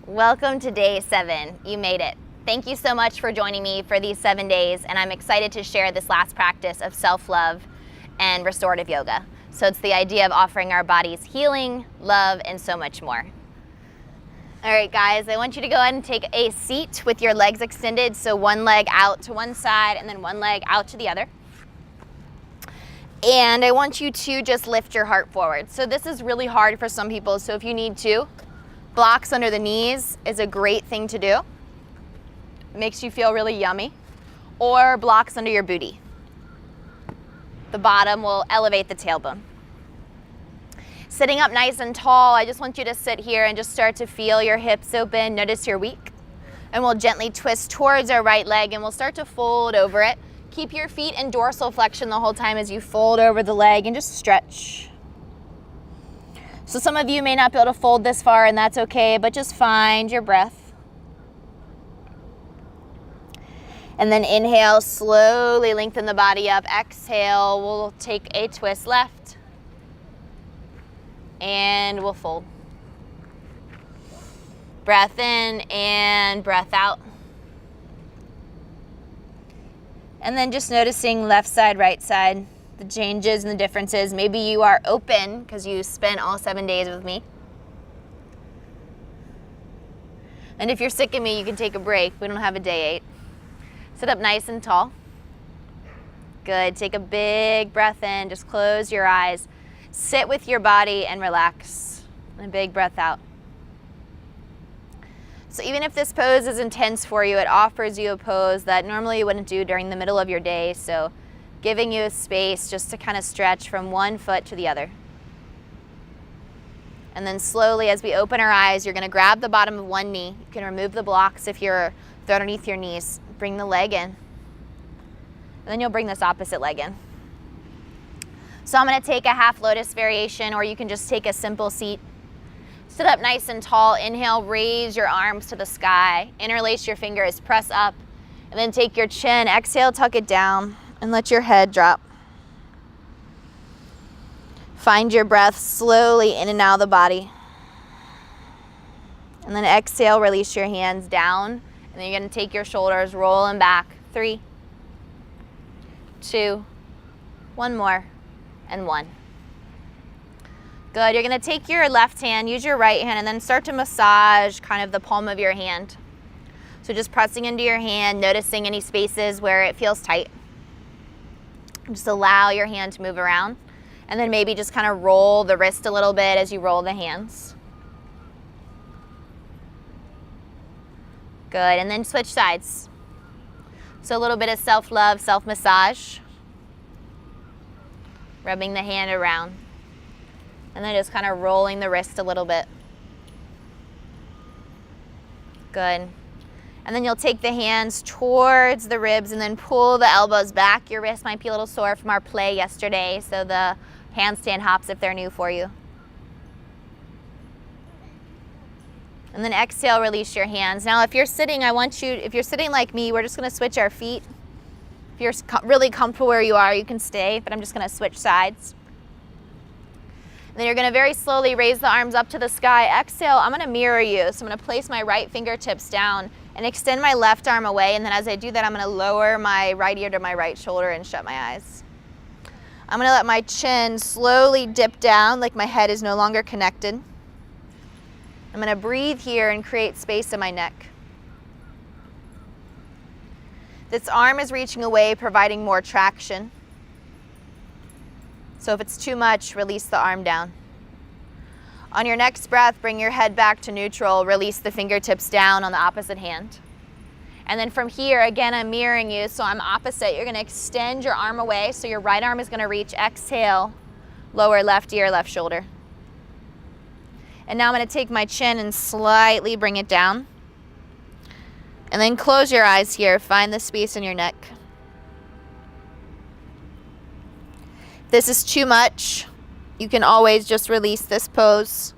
Welcome to day 7. You made it. Thank you so much for joining me for these 7 days, and I'm excited to share this last practice of self-love and restorative yoga. So it's the idea of offering our bodies healing, love, and so much more. All right, guys, I want you to go ahead and take a seat with your legs extended, so one leg out to one side and then one leg out to the other. And I want you to just lift your heart forward. So this is really hard for some people, so if you need to, blocks under the knees is a great thing to do. It makes you feel really yummy. Or blocks under your booty. The bottom will elevate the tailbone. Sitting up nice and tall, I just want you to sit here and just start to feel your hips open. Notice you're weak. And we'll gently twist towards our right leg and we'll start to fold over it. Keep your feet in dorsal flexion the whole time as you fold over the leg and just stretch. So some of you may not be able to fold this far, and that's okay, but just find your breath. And then inhale, slowly lengthen the body up. Exhale, we'll take a twist left. And we'll fold. Breath in and breath out. And then just noticing left side, right side. The changes and the differences. Maybe you are open because you spent all 7 days with me. And if you're sick of me, you can take a break. We don't have a day 8. Sit up nice and tall. Good. Take a big breath in. Just close your eyes. Sit with your body and relax. And a big breath out. So even if this pose is intense for you, it offers you a pose that normally you wouldn't do during the middle of your day. So giving you a space just to kind of stretch from one foot to the other. And then slowly as we open our eyes, you're going to grab the bottom of one knee. You can remove the blocks if they're underneath your knees. Bring the leg in. And then you'll bring this opposite leg in. So I'm going to take a half lotus variation, or you can just take a simple seat. Sit up nice and tall. Inhale, raise your arms to the sky. Interlace your fingers, press up. And then take your chin. Exhale, tuck it down. And let your head drop. Find your breath slowly in and out of the body. And then exhale, release your hands down. And then you're going to take your shoulders, roll them back. 3, 2, 1 more, and 1. Good. You're going to take your left hand, use your right hand, and then start to massage kind of the palm of your hand. So just pressing into your hand, noticing any spaces where it feels tight. Just allow your hand to move around, and then maybe just kind of roll the wrist a little bit as you roll the hands. Good, and then switch sides. So a little bit of self-love, self-massage. Rubbing the hand around. And then just kind of rolling the wrist a little bit. Good. And then you'll take the hands towards the ribs and then pull the elbows back. Your wrist might be a little sore from our play yesterday, so the handstand hops if they're new for you. And then exhale, release your hands. Now if you're sitting, if you're sitting like me, we're just gonna switch our feet. If you're really comfortable where you are, you can stay, but I'm just gonna switch sides. And then you're gonna very slowly raise the arms up to the sky. Exhale, I'm gonna mirror you. So I'm gonna place my right fingertips down and extend my left arm away, and then as I do that, I'm going to lower my right ear to my right shoulder and shut my eyes. I'm going to let my chin slowly dip down like my head is no longer connected. I'm going to breathe here and create space in my neck. This arm is reaching away, providing more traction. So if it's too much, release the arm down. On your next breath, bring your head back to neutral. Release the fingertips down on the opposite hand. And then from here, again, I'm mirroring you, so I'm opposite. You're going to extend your arm away, so your right arm is going to reach. Exhale, lower left ear, left shoulder. And now I'm going to take my chin and slightly bring it down. And then close your eyes here. Find the space in your neck. If this is too much, you can always just release this pose,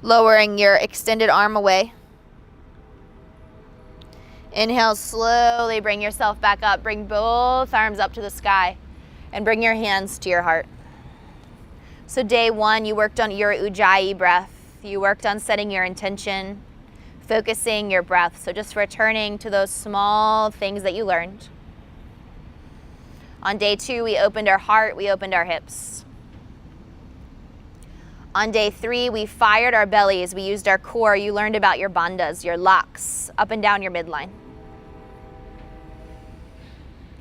lowering your extended arm away. Inhale, slowly bring yourself back up. Bring both arms up to the sky and bring your hands to your heart. So day 1, you worked on your Ujjayi breath. You worked on setting your intention, focusing your breath. So just returning to those small things that you learned. On day 2, we opened our heart, we opened our hips. On day 3, we fired our bellies, we used our core. You learned about your bandhas, your locks, up and down your midline.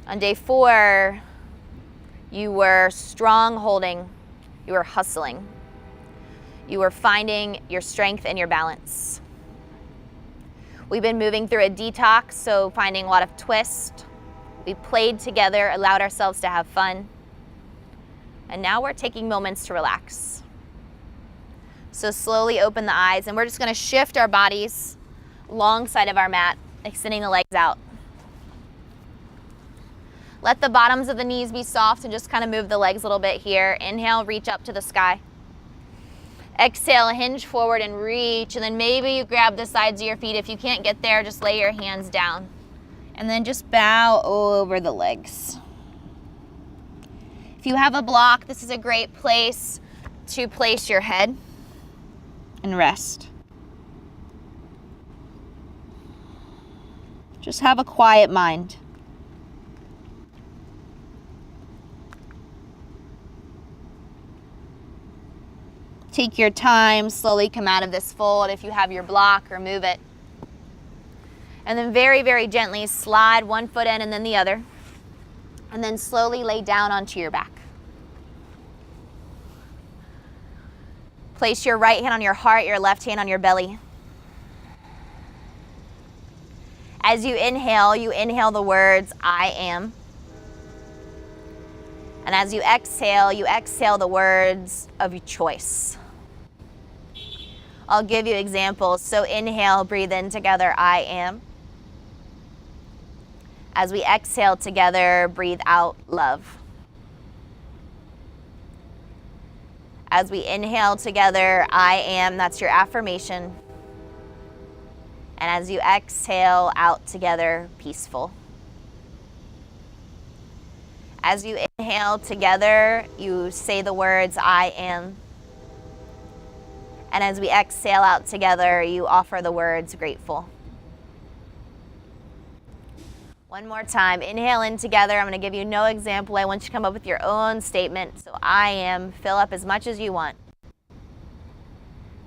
On day 4, you were strong holding, you were hustling. You were finding your strength and your balance. We've been moving through a detox, so finding a lot of twist. We played together, allowed ourselves to have fun. And now we're taking moments to relax. So slowly open the eyes, and we're just gonna shift our bodies alongside of our mat, extending the legs out. Let the bottoms of the knees be soft and just kind of move the legs a little bit here. Inhale, reach up to the sky. Exhale, hinge forward and reach, and then maybe you grab the sides of your feet. If you can't get there, just lay your hands down. And then just bow over the legs. If you have a block, this is a great place to place your head and rest. Just have a quiet mind. Take your time, slowly come out of this fold. If you have your block, remove it. And then very, very gently slide one foot in and then the other. And then slowly lay down onto your back. Place your right hand on your heart, your left hand on your belly. As you inhale the words, I am. And as you exhale the words of your choice. I'll give you examples. So inhale, breathe in together, I am. As we exhale together, breathe out, love. As we inhale together, I am, that's your affirmation. And as you exhale out together, peaceful. As you inhale together, you say the words, I am. And as we exhale out together, you offer the words, grateful. One more time, inhale in together. I'm gonna give you no example. I want you to come up with your own statement. So I am, fill up as much as you want.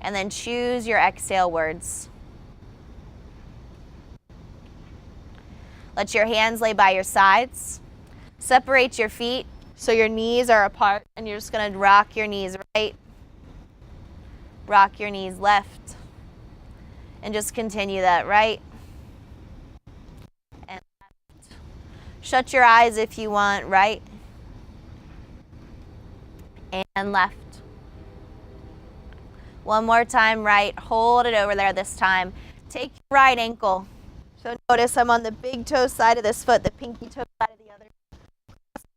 And then choose your exhale words. Let your hands lay by your sides. Separate your feet so your knees are apart, and you're just gonna rock your knees right, rock your knees left, and just continue that right and left. Shut your eyes if you want, right and left. One more time, right, hold it over there this time. Take your right ankle. So notice I'm on the big toe side of this foot, the pinky toe side of the other.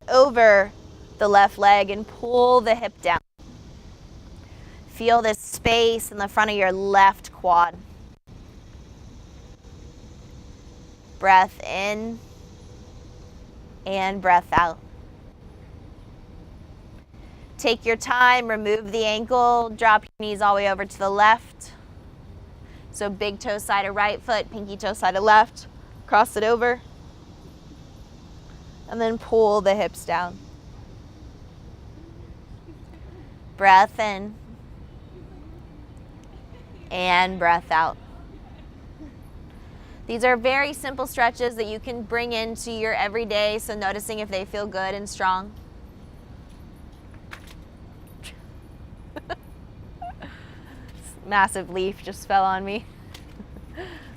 Over the left leg and pull the hip down. Feel this space in the front of your left quad. Breath in and breath out. Take your time, remove the ankle, drop your knees all the way over to the left. So big toe side of right foot, pinky toe side of left, cross it over. And then pull the hips down. Breath in and breath out. These are very simple stretches that you can bring into your everyday, so noticing if they feel good and strong. Massive leaf just fell on me.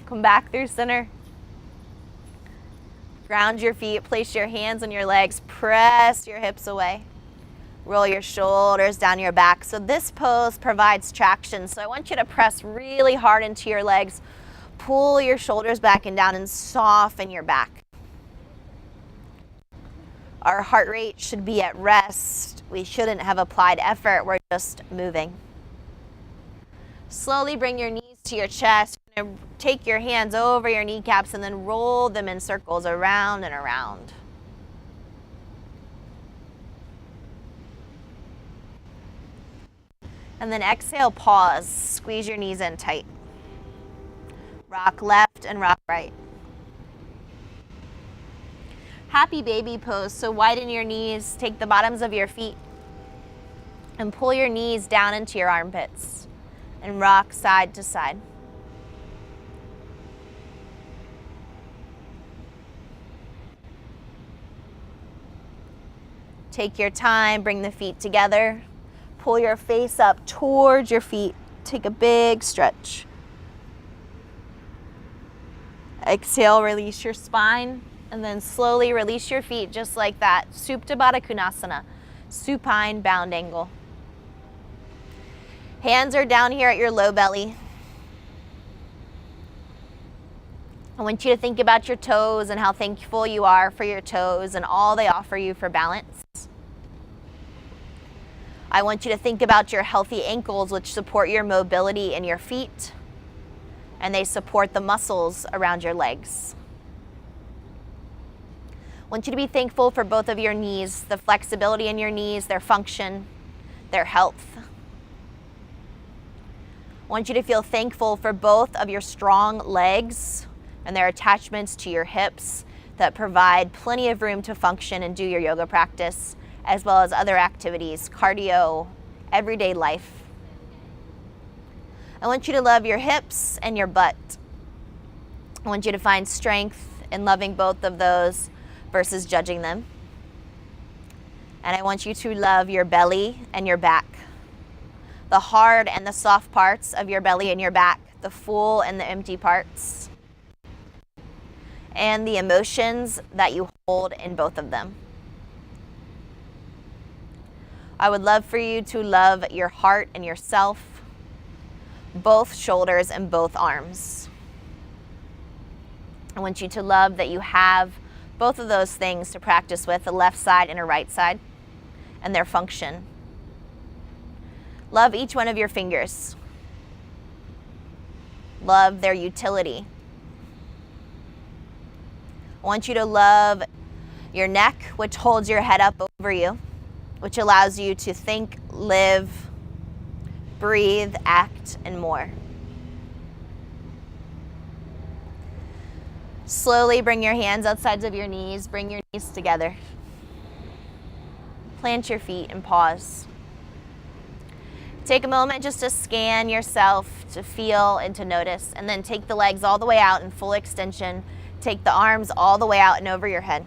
Come back through center. Ground your feet, place your hands on your legs, press your hips away. Roll your shoulders down your back. So this pose provides traction. So I want you to press really hard into your legs. Pull your shoulders back and down and soften your back. Our heart rate should be at rest. We shouldn't have applied effort. We're just moving. Slowly bring your knees to your chest. You're going to take your hands over your kneecaps and then roll them in circles around and around. And then exhale, pause. Squeeze your knees in tight. Rock left and rock right. Happy baby pose, so widen your knees, take the bottoms of your feet and pull your knees down into your armpits and rock side to side. Take your time, bring the feet together, pull your face up towards your feet, take a big stretch. Exhale, release your spine, and then slowly release your feet just like that. Supta Baddha Konasana, supine bound angle. Hands are down here at your low belly. I want you to think about your toes and how thankful you are for your toes and all they offer you for balance. I want you to think about your healthy ankles, which support your mobility in your feet, and they support the muscles around your legs. I want you to be thankful for both of your knees, the flexibility in your knees, their function, their health. I want you to feel thankful for both of your strong legs and their attachments to your hips that provide plenty of room to function and do your yoga practice, as well as other activities, cardio, everyday life. I want you to love your hips and your butt. I want you to find strength in loving both of those versus judging them. And I want you to love your belly and your back. The hard and the soft parts of your belly and your back, the full and the empty parts, and the emotions that you hold in both of them. I would love for you to love your heart and yourself, both shoulders and both arms. I want you to love that you have both of those things to practice with, a left side and a right side, and their function. Love each one of your fingers. Love their utility. I want you to love your neck, which holds your head up over you, which allows you to think, live, breathe, act, and more. Slowly bring your hands outside of your knees, bring your knees together. Plant your feet and pause. Take a moment just to scan yourself, to feel and to notice, and then take the legs all the way out in full extension. Take the arms all the way out and over your head.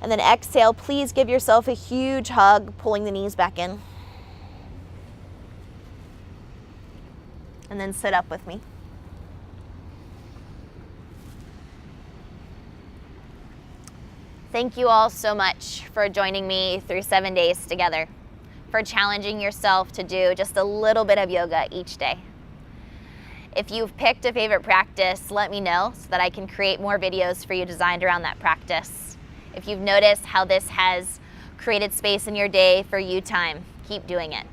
And then exhale, please give yourself a huge hug, pulling the knees back in. And then sit up with me. Thank you all so much for joining me through 7 days together, for challenging yourself to do just a little bit of yoga each day. If you've picked a favorite practice, let me know so that I can create more videos for you designed around that practice. If you've noticed how this has created space in your day for you time, keep doing it.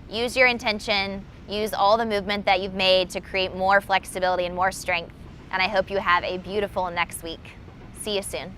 Use your intention, use all the movement that you've made to create more flexibility and more strength, and I hope you have a beautiful next week. See you soon.